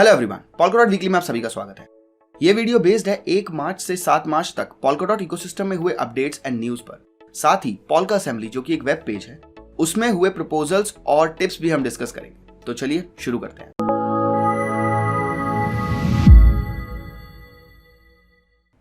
Hello everyone, पॉलकाडॉट weekly में आप सभी का स्वागत है। ये वीडियो बेस्ड है 1 मार्च से 7 मार्च तक पॉलकाडॉट इकोसिस्टम में हुए अपडेट्स एंड न्यूज पर। साथ ही पॉलका असेंबली जो कि एक वेब पेज है उसमें हुए प्रपोजल्स और टिप्स भी हम डिस्कस करेंगे। तो चलिए शुरू करते हैं।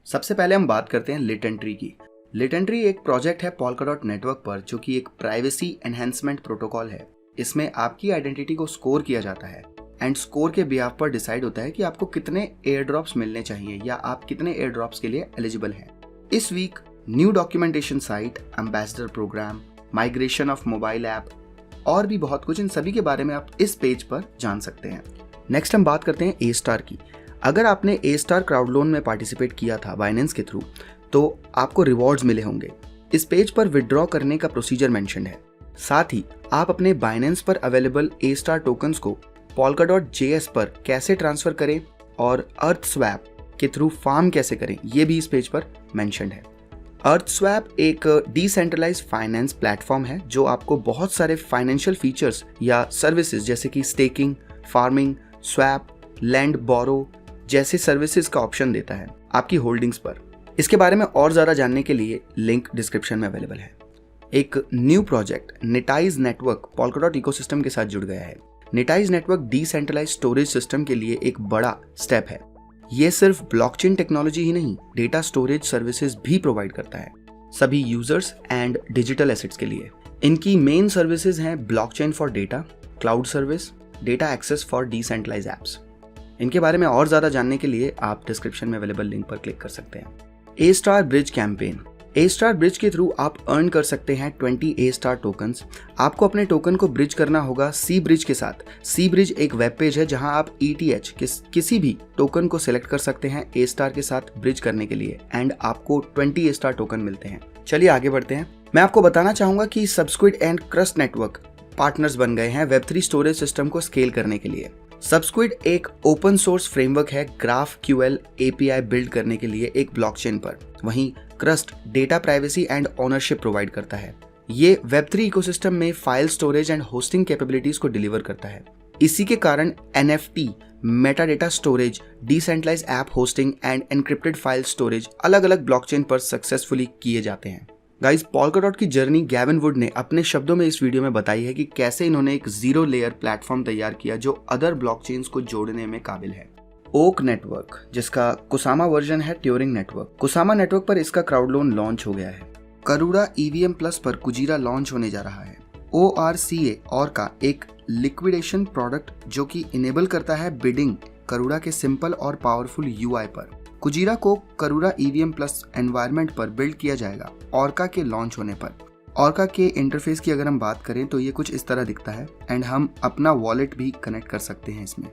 सबसे पहले हम बात करते हैं लेटेंट्री की। लेटेंट्री एक प्रोजेक्ट है पॉलकाडॉट नेटवर्क पर जो कि एक प्राइवेसी एनहेंसमेंट प्रोटोकॉल है। इसमें आपकी आइडेंटिटी को स्कोर किया जाता है एंड स्कोर के बिहाफ पर डिसाइड होता है कि आपको कितने एयर ड्रॉप्स मिलने चाहिए या आप कितने एयर ड्रॉप्स के लिए एलिजिबल हैं। इस week new documentation site, ambassador program, migration of mobile app और भी बहुत कुछ, इन सभी के बारे में आप इस पेज पर जान सकते हैं। नेक्स्ट हम बात करते हैं ए स्टार की। अगर आपने ए स्टार क्राउड लोन में पार्टिसिपेट किया था बाइनेंस के थ्रू तो आपको रिवॉर्ड्स मिले होंगे। इस पेज पर विड्रॉ करने का प्रोसीजर मेंशन्ड है। साथ ही आप अपने बाइनेंस पर अवेलेबल ए स्टार टोकन्स को polka.js पर कैसे ट्रांसफर करें और अर्थस्वैप के थ्रू फार्म कैसे करें, ये भी इस पेज पर मेंशन्ड है। अर्थस्वैप एक डिसेंट्रलाइज्ड फाइनेंस प्लेटफॉर्म है जो आपको बहुत सारे फाइनेंशियल फीचर्स या सर्विसेज जैसे कि स्टेकिंग, फार्मिंग, स्वैप, लैंड, बोरो जैसे सर्विसेज का ऑप्शन देता है आपकी होल्डिंग्स पर। इसके बारे में और ज़्यादा जानने के लिए लिंक डिस्क्रिप्शन में अवेलेबल है। एक न्यू प्रोजेक्ट नेटाइज नेटवर्क पॉलकाडॉट इकोसिस्टम के साथ जुड़ गया है। नेटाइज नेटवर्क डिसेंट्रलाइज्ड स्टोरेज सिस्टम के लिए एक बड़ा स्टेप है। ये सिर्फ ब्लॉकचेन टेक्नोलॉजी ही नहीं, डेटा स्टोरेज सर्विसेज भी प्रोवाइड करता है सभी यूजर्स एंड डिजिटल एसेट्स के लिए। इनकी मेन सर्विसेज हैं blockchain for data, cloud service, data access for decentralized apps. इनके बारे में और ज़्यादा जानने के लिए आप डिस्क्रिप्शन में अवेलेबल लिंक पर क्लिक कर सकते हैं। ए स्टार ब्रिज कैंपेन। ए स्टार ब्रिज के थ्रू आप अर्न कर सकते हैं 20 ए स्टार टोकन्स। आपको अपने टोकन को ब्रिज करना होगा सी ब्रिज के साथ। सी ब्रिज एक वेब पेज है जहां आप ETH किसी भी टोकन को सिलेक्ट कर सकते हैं ए स्टार के साथ ब्रिज करने के लिए एंड आपको 20 ए स्टार टोकन मिलते हैं। चलिए आगे बढ़ते हैं। मैं आपको बताना चाहूंगा कि सबस्क्विड एंड क्रस्ट नेटवर्क पार्टनर्स बन गए हैं Web3 स्टोरेज सिस्टम को स्केल करने के लिए। सबस्क्विड एक ओपन सोर्स फ्रेमवर्क है GraphQL API बिल्ड करने के लिए एक ब्लॉकचेन पर। वहीं Crust data privacy and ownership provide करता है। ये Web3 इकोसिस्टम में file storage and hosting capabilities को डिलीवर करता है। इसी के कारण NFT, metadata storage, decentralized app hosting and encrypted file storage अलग अलग ब्लॉकचेन पर सक्सेसफुली किए जाते हैं। गाइस, पॉलकाडॉट की जर्नी गैविन वुड ने अपने शब्दों में इस वीडियो में बताई है कि कैसे इन्होंने एक जीरो लेयर प्लेटफॉर्म तैयार किया जो अदर ब्लॉकचेन्स को जोड़ने में काबिल है। ओक नेटवर्क, जिसका कुसामा वर्जन है ट्यूरिंग नेटवर्क। कुसामा नेटवर्क पर इसका क्राउड लोन लॉन्च हो गया है। करूड़ा EVM प्लस पर कुजीरा लॉन्च होने जा रहा है। ORCA और का एक लिक्विडेशन प्रोडक्ट जो कि इनेबल करता है बिडिंग करूड़ा के सिंपल और पावरफुल UI पर। कुजीरा को करूड़ा EVM प्लस एनवायरनमेंट पर बिल्ड किया जाएगा ऑर्का के लॉन्च होने पर। ऑर्का के इंटरफेस की अगर हम बात करें तो ये कुछ इस तरह दिखता है एंड हम अपना वॉलेट भी कनेक्ट कर सकते हैं इसमें।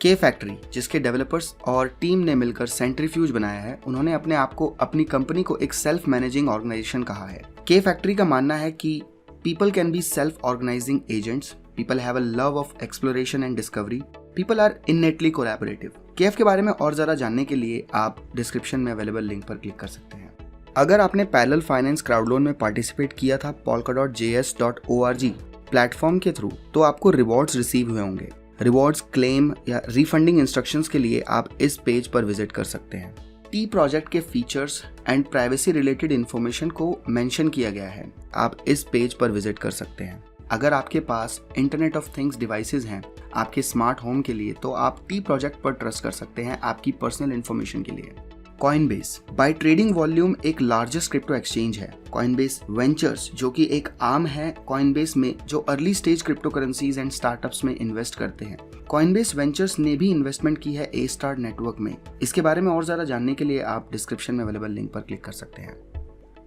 के फैक्ट्री, जिसके डेवलपर्स और टीम ने मिलकर सेंट्रीफ्यूज बनाया है, उन्होंने अपने आप को, अपनी कंपनी को एक सेल्फ मैनेजिंग ऑर्गेनाइजेशन कहा है। के फैक्ट्री का मानना है कि people can be self organizing agents, people have a love of exploration and discovery, people are innately collaborative. KF के बारे में और ज़्यादा जानने के लिए आप डिस्क्रिप्शन में अवेलेबल लिंक पर क्लिक कर सकते हैं। अगर आपने पैरेलल फाइनेंस क्राउड लोन में पार्टिसिपेट किया था polka.js.org प्लेटफॉर्म के थ्रू तो आपको रिवॉर्ड्स रिसीव हुए होंगे। रिवॉर्ड्स, क्लेम या रिफंडिंग इंस्ट्रक्शंस के लिए आप इस पेज पर विजिट कर सकते हैं। टी प्रोजेक्ट के features and privacy related information को मेंशन किया गया है, आप इस पेज पर विजिट कर सकते हैं। अगर आपके पास इंटरनेट ऑफ थिंग्स डिवाइसेस हैं आपके स्मार्ट होम के लिए तो आप टी प्रोजेक्ट पर ट्रस्ट कर सकते हैं आपकी पर्सनल इंफॉर्मेशन के लिए। कॉइनबेस बाय ट्रेडिंग वॉल्यूम एक लार्जेस्ट क्रिप्टो एक्सचेंज है। कॉइनबेस वेंचर्स जो कि एक आर्म है कॉइनबेस में जो early stage crypto currencies and startups में इन्वेस्ट करते हैं। कॉइनबेस वेंचर्स ने भी इन्वेस्टमेंट की है ए स्टार नेटवर्क में। इसके बारे में और ज़्यादा जानने के लिए आप डिस्क्रिप्शन में अवेलेबल लिंक पर क्लिक कर सकते हैं।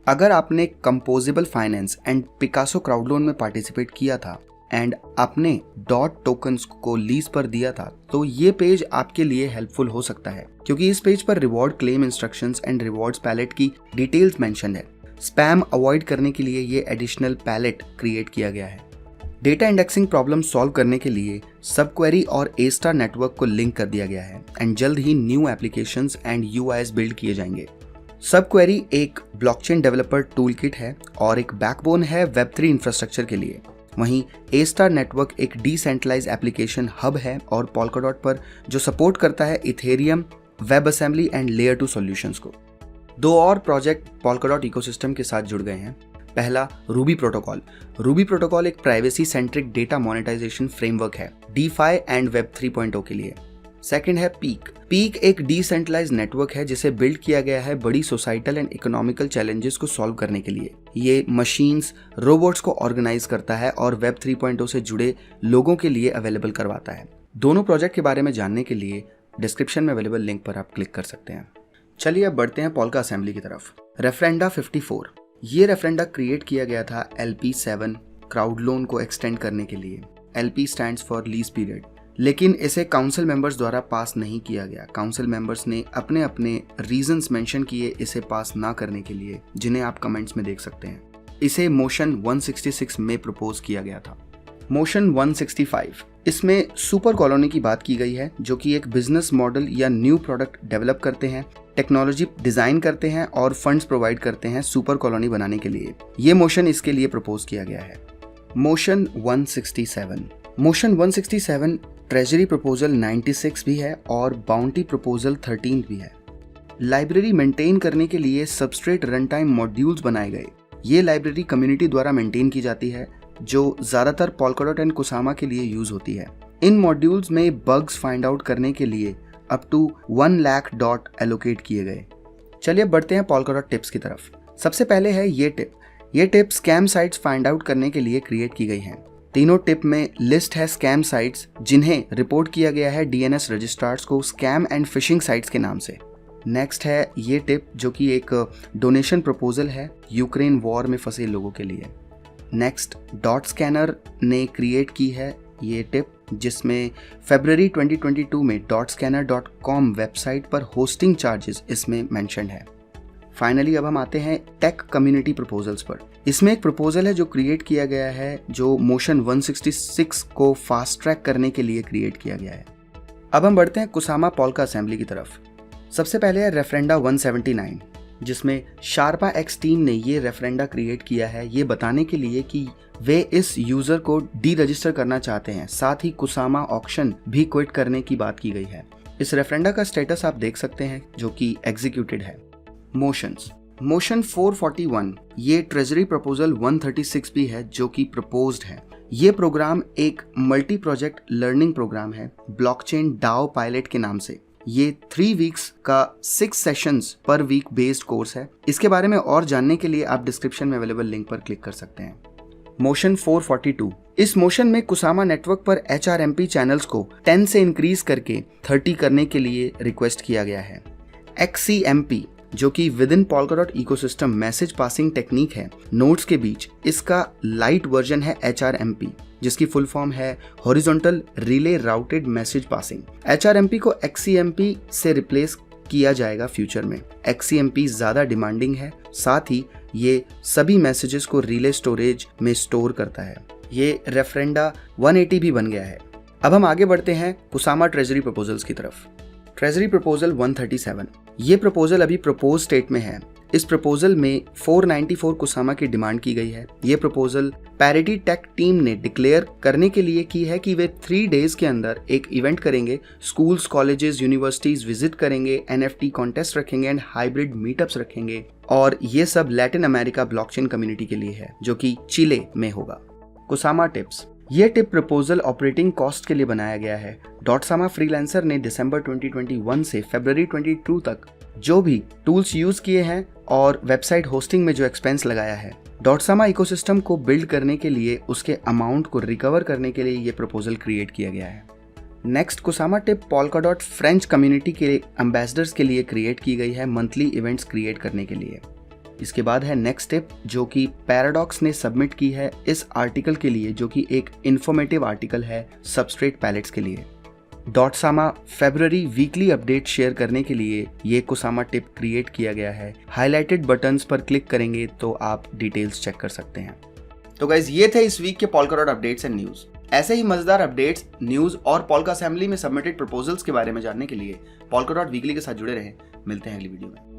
अगर आपने composable finance and Picasso crowd loan में पार्टिसिपेट किया था एंड आपने डॉट टोकन्स को लीज पर दिया था तो ये पेज आपके लिए हेल्पफुल हो सकता है क्योंकि इस पेज पर reward claim instructions and rewards pallet की डिटेल्स मेंशन है। स्पैम अवॉइड करने के लिए ये एडिशनल पैलेट क्रिएट किया गया है। डेटा इंडेक्सिंग प्रॉब्लम सॉल्व करने के लिए सब क्वेरी और ए स्टार नेटवर्क को लिंक कर दिया गया है एंड जल्द ही new applications and UIs build किए जाएंगे। सब क्वेरी एक ब्लॉकचेन डेवलपर टूल किट है और एक बैकबोन है Web3 इंफ्रास्ट्रक्चर के लिए। वहीं A-Star नेटवर्क एक डिसेंट्रलाइज एप्लीकेशन हब है और Polkadot पर जो सपोर्ट करता है Ethereum, web assembly and layer 2 solutions को। 2 और प्रोजेक्ट Polkadot इकोसिस्टम के साथ जुड़ गए हैं। पहला रूबी प्रोटोकॉल। रूबी प्रोटोकॉल एक privacy centric data monetization framework है DeFi एंड वेब 3.0 के लिए। सेकंड है पीक। पीक एक डिसेंट्रलाइज नेटवर्क है जिसे बिल्ड किया गया है बड़ी सोसाइटल एंड इकोनॉमिकल चैलेंजेस को सॉल्व करने के लिए। ये मशीन्स, रोबोट्स को ऑर्गेनाइज करता है और वेब 3.0 से जुड़े लोगों के लिए अवेलेबल करवाता है। दोनों प्रोजेक्ट के बारे में जानने के लिए डिस्क्रिप्शन में अवेलेबल लिंक पर आप क्लिक कर सकते हैं। चलिए अब बढ़ते हैं पोल्का असेंबली की तरफ। रेफरेंडा 54। ये रेफरेंडा क्रिएट किया गया था LP7 क्राउड लोन को एक्सटेंड करने के लिए। LP stands for lease period, लेकिन इसे काउंसिल मेंबर्स द्वारा पास नहीं किया गया। काउंसिल मेंबर्स ने अपने अपने रीजंस मेंशन किए इसे पास ना करने के लिए, जिन्हें आप कमेंट्स में देख सकते हैं। इसे मोशन 166 में प्रपोज किया गया था। मोशन 165, इसमें सुपर कॉलोनी की बात की गई है, जो कि एक बिजनेस मॉडल या न्यू प्रोडक्ट डेवलप करते हैं, टेक्नोलॉजी डिजाइन करते हैं और फंड्स प्रोवाइड करते हैं सुपर कॉलोनी बनाने के लिए। ये मोशन इसके लिए प्रपोज किया गया है। मोशन 167। मोशन 167 ट्रेजरी प्रपोजल 96 भी है और बाउंटी प्रपोजल 13 भी है। लाइब्रेरी मेंटेन करने के लिए सबस्ट्रेट रन टाइम मॉड्यूल्स बनाए गए। ये लाइब्रेरी कम्युनिटी द्वारा मेंटेन की जाती है, जो ज़्यादातर Polkadot एंड कुसामा के लिए यूज होती है। इन मॉड्यूल्स में बग्स फाइंड आउट करने के लिए up to 1 lakh dot allocate किए गए। चलिए बढ़ते हैं Polkadot टिप्स की तरफ। सबसे पहले है ये टिप। ये tip scam sites find out करने के लिए क्रिएट की गई हैं। तीनों टिप में लिस्ट है स्कैम साइट्स जिन्हें रिपोर्ट किया गया है DNS रजिस्ट्रार्स को स्कैम एंड फिशिंग साइट्स के नाम से। नेक्स्ट है ये टिप, जो कि एक डोनेशन प्रपोजल है यूक्रेन वॉर में फंसे लोगों के लिए। नेक्स्ट डॉट स्कैनर ने क्रिएट की है ये टिप, जिसमें फरवरी 2022 में .scanner.com वेबसाइट पर होस्टिंग चार्जेस इसमें मेंशन है। फाइनली अब हम आते हैं टेक कम्युनिटी प्रपोजल्स पर। इसमें एक प्रपोजल है जो क्रिएट किया गया है, जो मोशन 166 को फास्ट ट्रैक करने के लिए क्रिएट किया गया है। अब हम बढ़ते हैं कुसामा पोल्का असेंबली की तरफ। सबसे पहले है रेफरेंडा 179, जिसमें शार्पा एक्स टीम ने ये रेफरेंडा क्रिएट किया है ये बताने के लिए कि वे इस यूजर को डी रजिस्टर करना चाहते हैं। साथ ही कुसामा ऑक्शन भी क्विट करने की बात की गई है। इस रेफरेंडा का स्टेटस आप देख सकते हैं, जो कि एग्जीक्यूटेड है। मोशंस। मोशन 441 ये ट्रेजरी प्रपोजल 136 भी है, जो कि प्रपोज्ड है। ये प्रोग्राम एक मल्टी प्रोजेक्ट लर्निंग प्रोग्राम है ब्लॉकचेन डाओ पायलट के नाम से। ये 3 वीक्स का 6 सेशंस पर वीक बेस्ड कोर्स है। इसके बारे में और जानने के लिए आप डिस्क्रिप्शन में अवेलेबल लिंक पर क्लिक कर सकते हैं। मोशन 442, इस मोशन में कुसामा नेटवर्क पर HRMP चैनल्स को 10 से इंक्रीज करके 30 करने के लिए रिक्वेस्ट किया गया है। XCMP, जो कि with in Polkadot ecosystem message passing technique है नोड्स के बीच, इसका लाइट वर्जन है HRMP, जिसकी फुल फॉर्म है horizontal relay routed message passing. HRMP को XCMP से रिप्लेस किया जाएगा फ्यूचर में। XCMP ज्यादा डिमांडिंग है, साथ ही ये सभी मैसेजेस को रिले स्टोरेज में स्टोर करता है। ये रेफरेंडा 180 भी बन गया है। अब हम आगे बढ़ते हैं कुसामा ट्रेजरी प्रपोजल्स की तरफ। ट्रेजरी प्रपोजल 137, ये प्रपोजल अभी प्रपोज स्टेट में है। इस प्रपोजल में 494 कुसामा की डिमांड की गई है। ये प्रपोजल पैरिटी टेक टीम ने डिक्लेयर करने के लिए की है कि वे 3 डेज के अंदर एक इवेंट करेंगे, स्कूल्स, कॉलेजेस, यूनिवर्सिटीज विजिट करेंगे, NFT कॉन्टेस्ट रखेंगे एंड हाइब्रिड मीटअप्स रखेंगे। और ये सब लैटिन अमेरिका ब्लॉकचेन कम्युनिटी के लिए है, जो कि चिले में होगा। कुसामा टिप्स, ये टिप प्रपोजल ऑपरेटिंग कॉस्ट के लिए बनाया गया है। डॉटसामा फ्रीलांसर ने दिसंबर 2021 से फरवरी 22 तक जो भी टूल्स यूज किए हैं और वेबसाइट होस्टिंग में जो एक्सपेंस लगाया है, डॉटसामा इकोसिस्टम को बिल्ड करने के लिए उसके अमाउंट को रिकवर करने के लिए ये प्रपोजल क्रिएट किया गया है। Next Kusama tip Polkadot French community के एम्बेसडर्स के लिए क्रिएट की गई है मंथली इवेंट्स क्रिएट करने के लिए। इसके बाद है नेक्स्ट टिप, जो कि पैराडॉक्स ने सबमिट की है इस आर्टिकल के लिए, जो कि एक इंफॉर्मेटिव आर्टिकल है सबस्ट्रेट पैलेट्स के लिए। डॉटसामा फरवरी वीकली अपडेट शेयर करने के लिए ये कुसामा टिप क्रिएट किया गया है। हाईलाइटेड बटन्स पर क्लिक करेंगे तो आप डिटेल्स चेक कर सकते हैं। तो गाइज, ये थे इस वीक के Polkadot अपडेट्स एंड न्यूज। ऐसे ही मजेदार अपडेट्स, न्यूज और पोल्का असेंबली में सबमिटेड प्रपोजल्स के बारे में जानने के लिए Polkadot वीकली के साथ जुड़े रहें। मिलते हैं अगली वीडियो में।